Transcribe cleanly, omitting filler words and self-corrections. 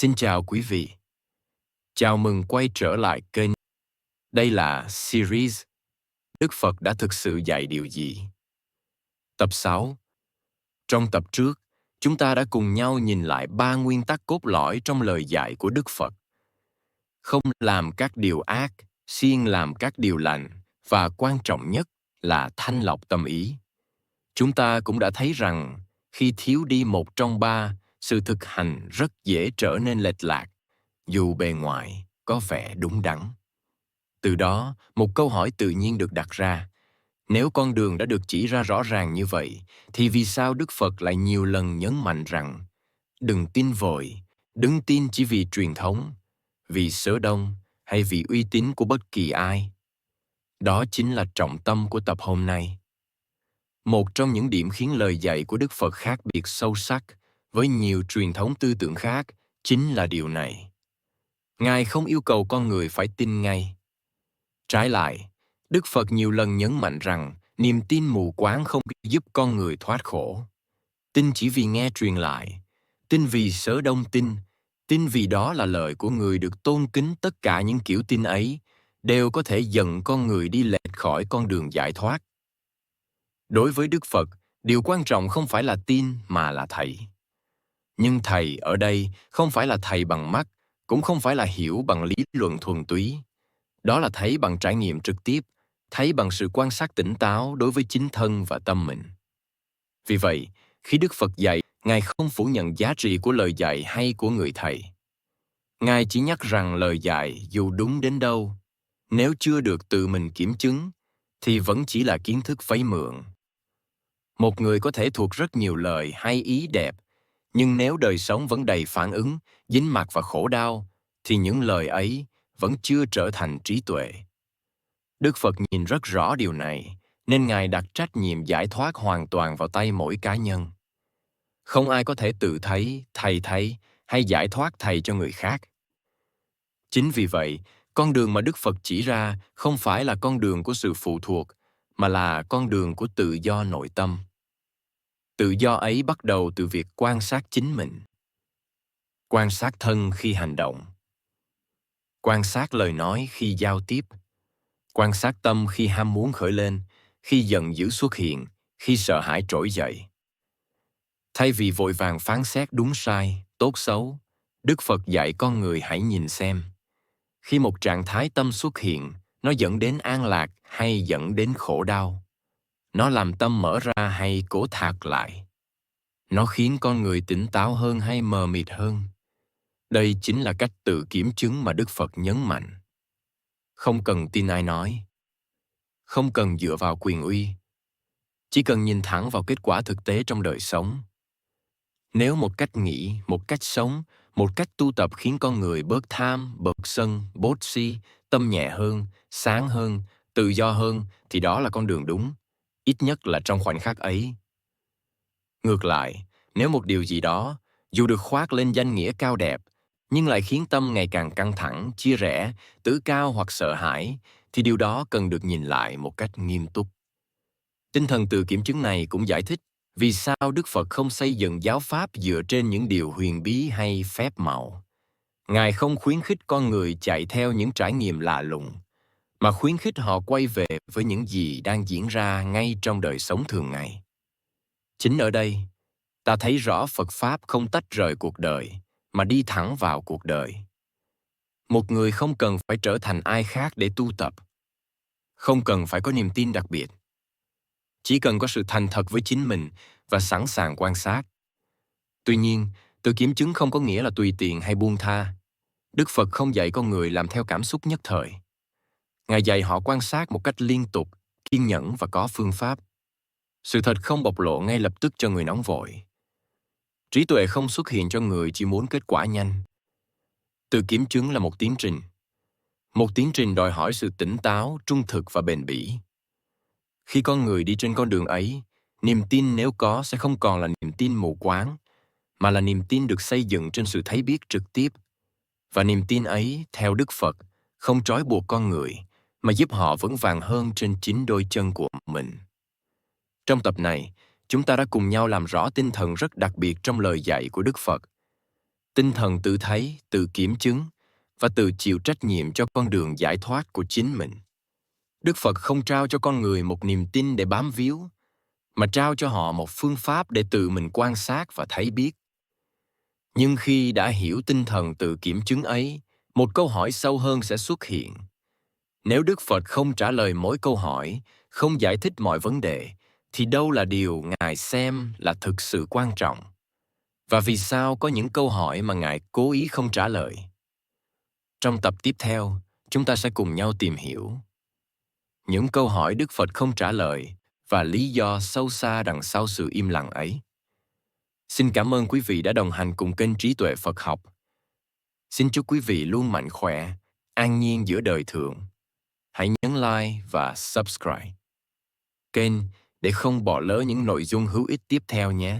Xin chào quý vị. Chào mừng quay trở lại kênh. Đây là series Đức Phật đã thực sự dạy điều gì? Tập 6. Trong tập trước, chúng ta đã cùng nhau nhìn lại 3 nguyên tắc cốt lõi trong lời dạy của Đức Phật. Không làm các điều ác, siêng làm các điều lành và quan trọng nhất là thanh lọc tâm ý. Chúng ta cũng đã thấy rằng khi thiếu đi một trong ba, sự thực hành rất dễ trở nên lệch lạc, dù bề ngoài có vẻ đúng đắn. Từ đó, một câu hỏi tự nhiên được đặt ra. Nếu con đường đã được chỉ ra rõ ràng như vậy, thì vì sao Đức Phật lại nhiều lần nhấn mạnh rằng đừng tin vội, đừng tin chỉ vì truyền thống, vì số đông hay vì uy tín của bất kỳ ai? Đó chính là trọng tâm của tập hôm nay. Một trong những điểm khiến lời dạy của Đức Phật khác biệt sâu sắc với nhiều truyền thống tư tưởng khác chính là điều này. Ngài không yêu cầu con người phải tin ngay. Trái lại, Đức Phật nhiều lần nhấn mạnh rằng niềm tin mù quáng không giúp con người thoát khổ. Tin chỉ vì nghe truyền lại, tin vì số đông tin vì đó là lời của người được tôn kính. Tất cả những kiểu tin ấy đều có thể dẫn con người đi lệch khỏi con đường giải thoát. Đối với Đức Phật, điều quan trọng không phải là tin mà là thầy. Nhưng thầy ở đây không phải là thầy bằng mắt, cũng không phải là hiểu bằng lý luận thuần túy. Đó là thấy bằng trải nghiệm trực tiếp, thấy bằng sự quan sát tỉnh táo đối với chính thân và tâm mình. Vì vậy, khi Đức Phật dạy, Ngài không phủ nhận giá trị của lời dạy hay của người thầy. Ngài chỉ nhắc rằng lời dạy dù đúng đến đâu, nếu chưa được tự mình kiểm chứng, thì vẫn chỉ là kiến thức vay mượn. Một người có thể thuộc rất nhiều lời hay ý đẹp, nhưng nếu đời sống vẫn đầy phản ứng, dính mắc và khổ đau, thì những lời ấy vẫn chưa trở thành trí tuệ. Đức Phật nhìn rất rõ điều này, nên Ngài đặt trách nhiệm giải thoát hoàn toàn vào tay mỗi cá nhân. Không ai có thể tự thấy, thầy thấy hay giải thoát thầy cho người khác. Chính vì vậy, con đường mà Đức Phật chỉ ra không phải là con đường của sự phụ thuộc, mà là con đường của tự do nội tâm. Tự do ấy bắt đầu từ việc quan sát chính mình. Quan sát thân khi hành động. Quan sát lời nói khi giao tiếp. Quan sát tâm khi ham muốn khởi lên, khi giận dữ xuất hiện, khi sợ hãi trỗi dậy. Thay vì vội vàng phán xét đúng sai, tốt xấu, Đức Phật dạy con người hãy nhìn xem. Khi một trạng thái tâm xuất hiện, nó dẫn đến an lạc hay dẫn đến khổ đau? Nó làm tâm mở ra hay cố thạt lại? Nó khiến con người tỉnh táo hơn hay mờ mịt hơn? Đây chính là cách tự kiểm chứng mà Đức Phật nhấn mạnh. Không cần tin ai nói. Không cần dựa vào quyền uy. Chỉ cần nhìn thẳng vào kết quả thực tế trong đời sống. Nếu một cách nghĩ, một cách sống, một cách tu tập khiến con người bớt tham, bớt sân, bớt si, tâm nhẹ hơn, sáng hơn, tự do hơn, thì đó là con đường đúng, ít nhất là trong khoảnh khắc ấy. Ngược lại, nếu một điều gì đó, dù được khoác lên danh nghĩa cao đẹp, nhưng lại khiến tâm ngày càng căng thẳng, chia rẽ, tự cao hoặc sợ hãi, thì điều đó cần được nhìn lại một cách nghiêm túc. Tinh thần tự kiểm chứng này cũng giải thích vì sao Đức Phật không xây dựng giáo pháp dựa trên những điều huyền bí hay phép màu. Ngài không khuyến khích con người chạy theo những trải nghiệm lạ lùng, mà khuyến khích họ quay về với những gì đang diễn ra ngay trong đời sống thường ngày. Chính ở đây, ta thấy rõ Phật Pháp không tách rời cuộc đời, mà đi thẳng vào cuộc đời. Một người không cần phải trở thành ai khác để tu tập. Không cần phải có niềm tin đặc biệt. Chỉ cần có sự thành thật với chính mình và sẵn sàng quan sát. Tuy nhiên, tự kiểm chứng không có nghĩa là tùy tiện hay buông tha. Đức Phật không dạy con người làm theo cảm xúc nhất thời. Ngài dạy họ quan sát một cách liên tục, kiên nhẫn và có phương pháp. Sự thật không bộc lộ ngay lập tức cho người nóng vội. Trí tuệ không xuất hiện cho người chỉ muốn kết quả nhanh. Tự kiểm chứng là một tiến trình. Một tiến trình đòi hỏi sự tỉnh táo, trung thực và bền bỉ. Khi con người đi trên con đường ấy, niềm tin nếu có sẽ không còn là niềm tin mù quáng, mà là niềm tin được xây dựng trên sự thấy biết trực tiếp. Và niềm tin ấy, theo Đức Phật, không trói buộc con người, mà giúp họ vững vàng hơn trên chính đôi chân của mình. Trong tập này, chúng ta đã cùng nhau làm rõ tinh thần rất đặc biệt trong lời dạy của Đức Phật. Tinh thần tự thấy, tự kiểm chứng và tự chịu trách nhiệm cho con đường giải thoát của chính mình. Đức Phật không trao cho con người một niềm tin để bám víu, mà trao cho họ một phương pháp để tự mình quan sát và thấy biết. Nhưng khi đã hiểu tinh thần tự kiểm chứng ấy, một câu hỏi sâu hơn sẽ xuất hiện. Nếu Đức Phật không trả lời mỗi câu hỏi, không giải thích mọi vấn đề, thì đâu là điều Ngài xem là thực sự quan trọng? Và vì sao có những câu hỏi mà Ngài cố ý không trả lời? Trong tập tiếp theo, chúng ta sẽ cùng nhau tìm hiểu những câu hỏi Đức Phật không trả lời và lý do sâu xa đằng sau sự im lặng ấy. Xin cảm ơn quý vị đã đồng hành cùng kênh Trí Tuệ Phật Học. Xin chúc quý vị luôn mạnh khỏe, an nhiên giữa đời thường. Hãy nhấn like và subscribe kênh để không bỏ lỡ những nội dung hữu ích tiếp theo nhé.